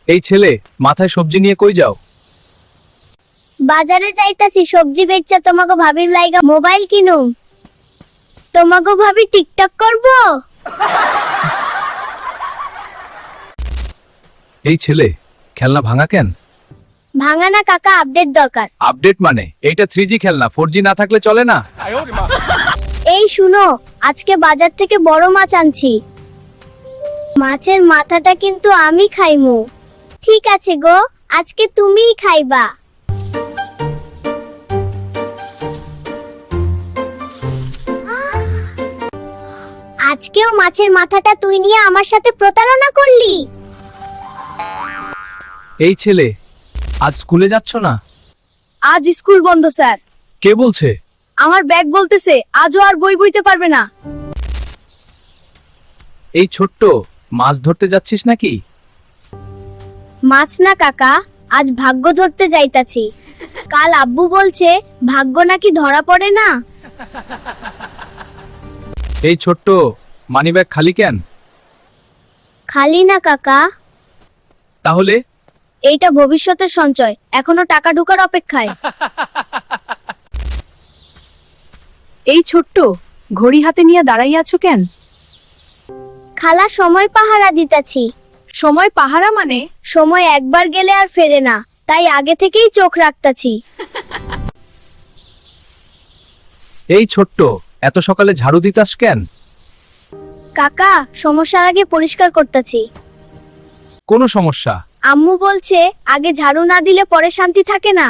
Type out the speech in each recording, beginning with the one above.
এই ছেলে, মাথায় সবজি নিয়ে কই যাও? বাজারে যাইতাছি সবজি বেচা তোমাগো ভাবির লাইগা মোবাইল কিনুম। তোমাগো ভাবি টিকটক করব। এই ছেলে, খেলনা ভাঙা কেন? ভাঙা না কাকা, আপডেট দরকার। আপডেট মানে এইটা 3G খেলনা, 4G না থাকলে চলে না। এই শুনো, আজকে বাজার থেকে বড় মাছ আনছি। মাছের মাথাটা কিন্তু আমি খাইমু। ঠিক আছে গো, আজকে তুমিই খাইবা। আজকেও মাছের মাথাটা তুই নিয়ে আমার সাথে প্রতারণা করলি। এই ছেলে, আজ স্কুলে যাচ্ছ না? আজ স্কুল বন্ধ স্যার। কে বলছে? আমার ব্যাগ বলতেছে আজও আর বই বইতে পারবে না। এই ছোট্ট, মাছ ধরতে যাচ্ছিস নাকি? মাছ না কাকা, আজ ভাগ্য ধরতে যাইতাছি। কাল আব্বু বলছে ভাগ্য নাকি ধরা পড়ে না। এই ছোট্ট, মানিব্যাগ খালি কেন? খালি না কাকা, তাহলে? এইটা ভবিষ্যতের সঞ্চয়, এখনো টাকা ঢোকার অপেক্ষায়। এই ছোট্ট, ঘড়ি হাতে নিয়ে দাঁড়াইয়া আছো কেন? খালা সময় পাহারা দিতাছি। সময় পাহারা মানে? সময় একবার গেলে আর ফেরে না, তাই আগে থেকেই চোখ রাখতাছি। এই ছোট্ট, এত সকালে ঝাড়ু দিতাস কেন? কাকা, সমস্যার আগে পরিষ্কার করতাছি। কোনো সমস্যা? আম্মু বলছে আগে ঝাড়ু না দিলে পরে শান্তি থাকে না।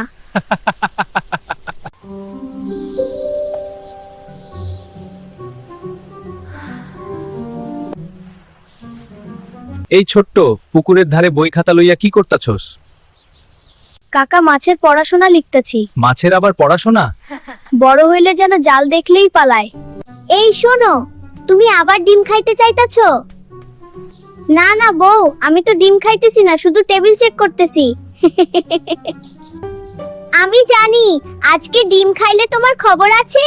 এই ছোট্ট, পুকুরের ধারে বই খাতা লইয়া কি করতাছস? কাকা, মাছের পড়াশোনা লিখতাছি। মাছের আবার পড়াশোনা? বড় হইলে যেন জাল দেখলেই পালায়। এই শোনো, তুমি আবার ডিম খাইতে চাইতাছো? না না বউ, আমি তো ডিম খাইতেছি না, শুধু টেবিল চেক করতেছি। আমি জানি আজকে ডিম খাইলে তোমার খবর আছে।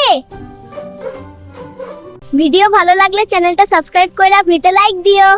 ভিডিও ভালো লাগলে চ্যানেলটা সাবস্ক্রাইব কইরা ভিডিওতে লাইক দিও।